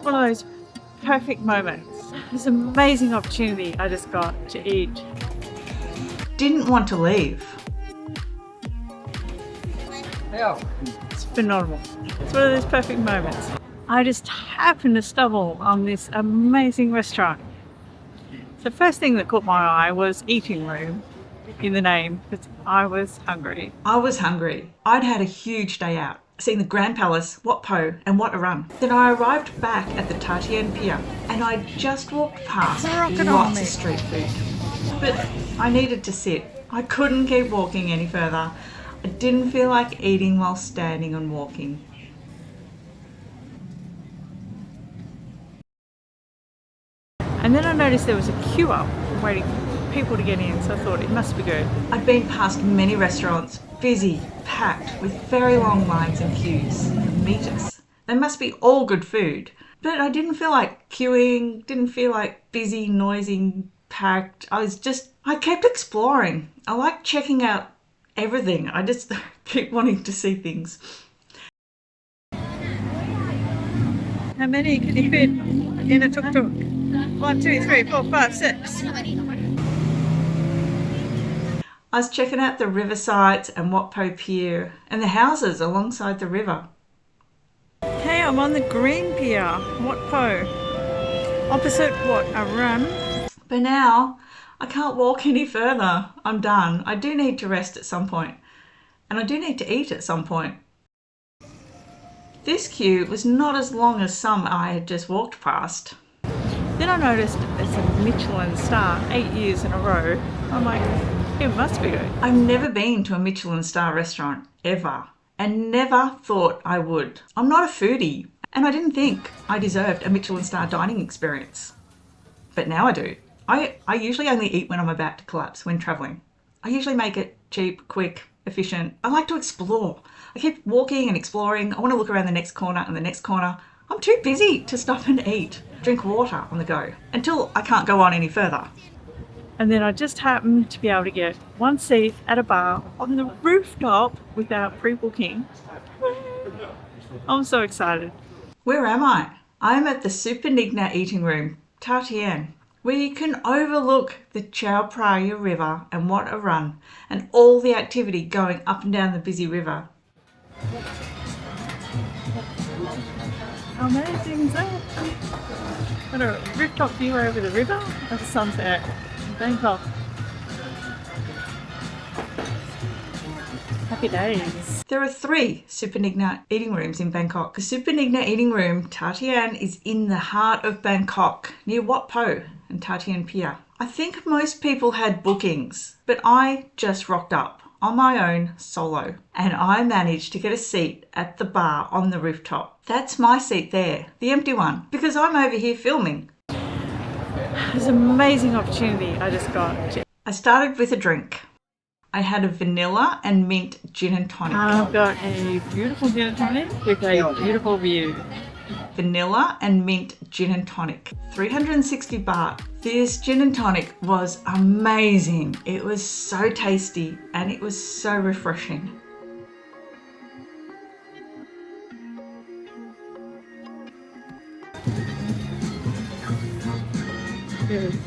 One of those perfect moments. This amazing opportunity I just got to eat. Didn't want to leave. It's phenomenal. It's one of those perfect moments. I just happened to stumble on this amazing restaurant. The first thing that caught my eye was eating room in the name, because I was hungry. I was hungry. I'd had a huge day out, seeing the Grand Palace, Wat Po and Wat Arun. Then I arrived back at the Tha Tien pier and I just walked past lots of street food. But I needed to sit. I couldn't keep walking any further. I didn't feel like eating while standing and walking. And then I noticed there was a queue up waiting for people to get in, so I thought it must be good. I'd been past many restaurants, busy, packed, with very long lines and queues, meters. They must be all good food. But I didn't feel like queuing, didn't feel like busy, noisy, packed. I kept exploring. I like checking out everything. I just keep wanting to see things. How many can you fit in a tuk-tuk? 1, 2, 3, 4, 5, 6. I was checking out the river sites and Wat Po Pier and the houses alongside the river. Hey, I'm on the green pier, Wat Po, opposite Wat Arun. But now I can't walk any further. I'm done. I do need to rest at some point, and I do need to eat at some point. This queue was not as long as some I had just walked past. Then I noticed it's a Michelin star, 8 years in a row. I'm like, it must be good. I've never been to a Michelin star restaurant, ever, and never thought I would. I'm not a foodie, and I didn't think I deserved a Michelin star dining experience. But now I do. I usually only eat when I'm about to collapse when travelling. I usually make it cheap, quick, efficient. I like to explore. I keep walking and exploring. I want to look around the next corner and the next corner. I'm too busy to stop and eat, drink water on the go, until I can't go on any further. And then I just happened to be able to get one seat at a bar on the rooftop without pre-booking. I'm so excited. Where am I? I'm at the Supannigna Eating room, Tha Tien, where you can overlook the Chao Phraya River and Wat Arun and all the activity going up and down the busy river. How amazing is that? Got a rooftop view over the river at the sunset in Bangkok. Happy days. There are 3 Supannigna Eating rooms in Bangkok. The Supannigna Eating room, Tha Tien, is in the heart of Bangkok, near Wat Po and Tha Tien Pier. I think most people had bookings, but I just rocked up on my own solo, and I managed to get a seat at the bar on the rooftop. That's my seat there, the empty one, because I'm over here filming. This amazing opportunity I just got. I started with a drink. I had a vanilla and mint gin and tonic. I've got a beautiful gin and tonic with a beautiful view. Vanilla and mint gin and tonic, 360 baht. This gin and tonic was amazing. It was so tasty and it was so refreshing. Good.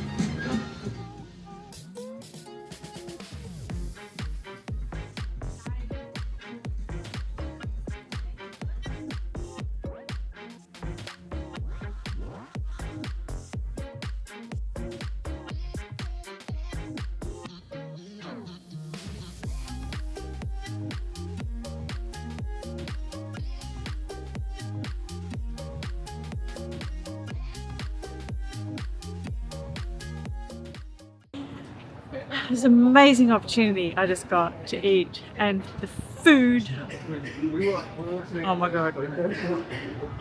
This amazing opportunity I just got to eat, and the food, oh my god,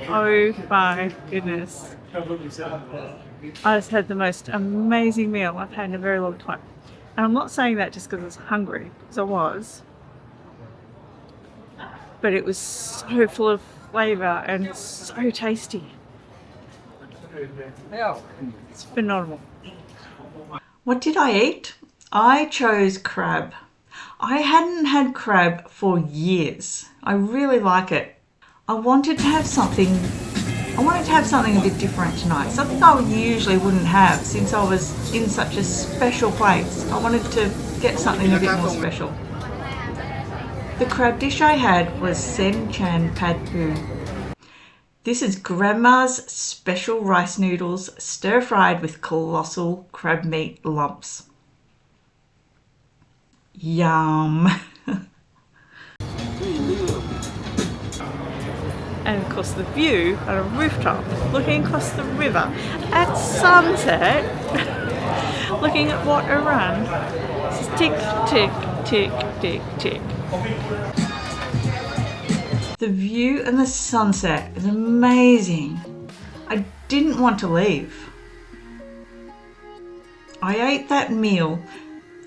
oh my goodness. I just had the most amazing meal I've had in a very long time. And I'm not saying that just because I was hungry, because I was, but it was so full of flavour and so tasty. It's phenomenal. What did I eat? I chose crab. I hadn't had crab for years. I really like it. I wanted to have something I wanted to have something a bit different tonight, something I usually wouldn't have since I was in such a special place. I wanted to get something a bit more special. The crab dish I had was Sen Chan Pad Poo. This is Grandma's special rice noodles stir-fried with colossal crab meat lumps. Yum! And of course the view on a rooftop looking across the river at sunset, looking at Wat Arun. It's tick, tick, tick, tick, tick. The view and the sunset is amazing. I didn't want to leave. I ate that meal.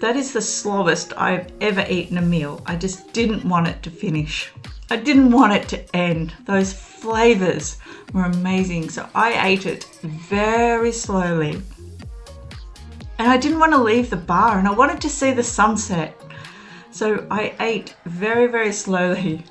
That is the slowest I've ever eaten a meal. I just didn't want it to finish. I didn't want it to end. Those flavours were amazing, so I ate it very slowly. And I didn't want to leave the bar, and I wanted to see the sunset. So I ate very, very slowly.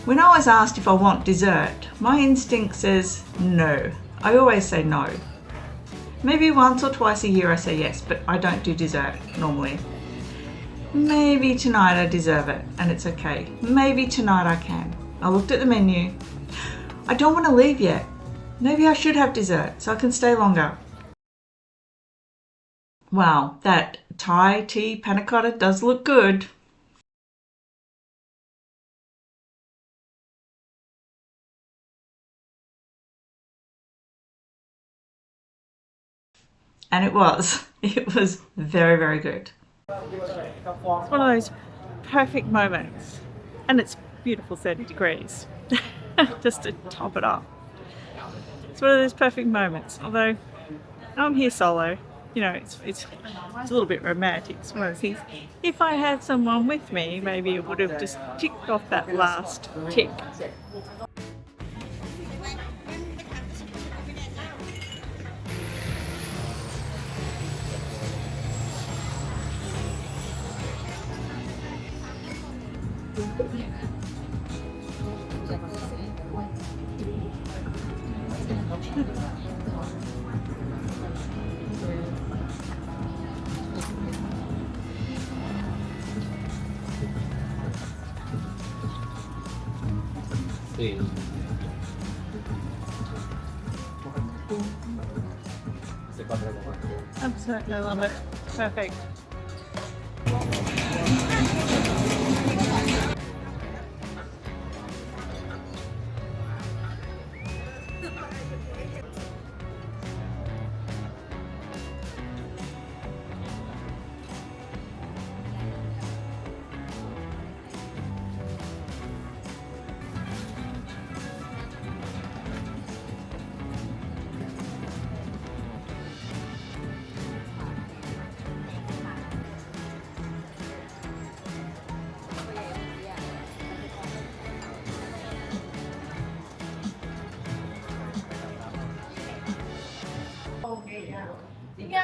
When I was asked if I want dessert, my instinct says no. I always say no. Maybe once or twice a year I say yes, but I don't do dessert normally. Maybe tonight I deserve it and it's okay. Maybe tonight I can. I looked at the menu. I don't want to leave yet. Maybe I should have dessert so I can stay longer. Wow, that Thai tea panna cotta does look good. And it was very, very good. It's one of those perfect moments, and it's beautiful 30 degrees, just to top it off. It's one of those perfect moments, although I'm here solo, you know, it's a little bit romantic. It's one of those things, if I had someone with me, maybe it would have just ticked off that last tick. Absolutely, I love it. Perfect.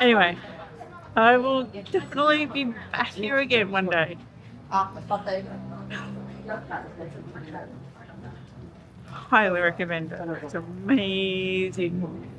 Anyway, I will definitely be back here again one day. Highly recommend it. It's amazing.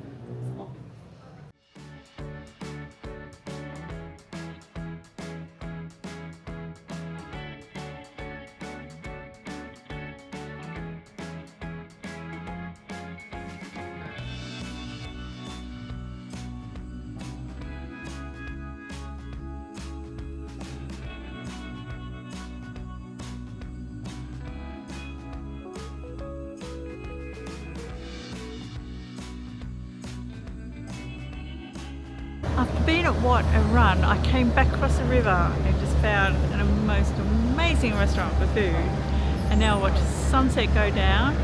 After being at Wat Arun, I came back across the river and just found an most amazing restaurant for food. And now I watch the sunset go down,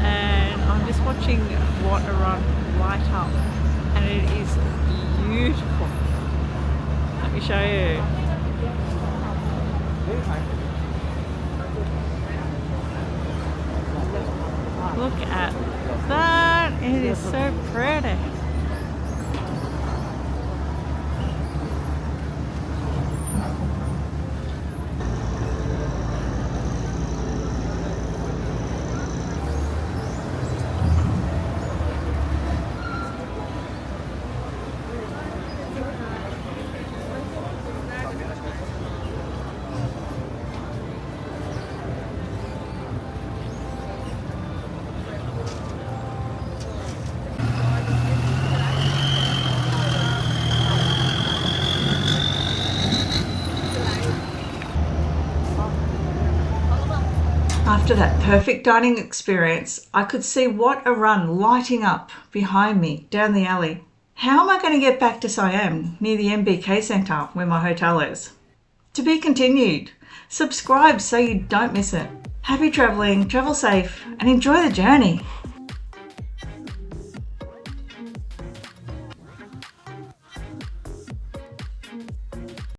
and I'm just watching Wat Arun light up, and it is beautiful. Let me show you. Look at that, it is so pretty. After that perfect dining experience, I could see Wat Arun lighting up behind me down the alley. How am I going to get back to Siam near the MBK Centre where my hotel is? To be continued. Subscribe so you don't miss it. Happy travelling, travel safe, and enjoy the journey.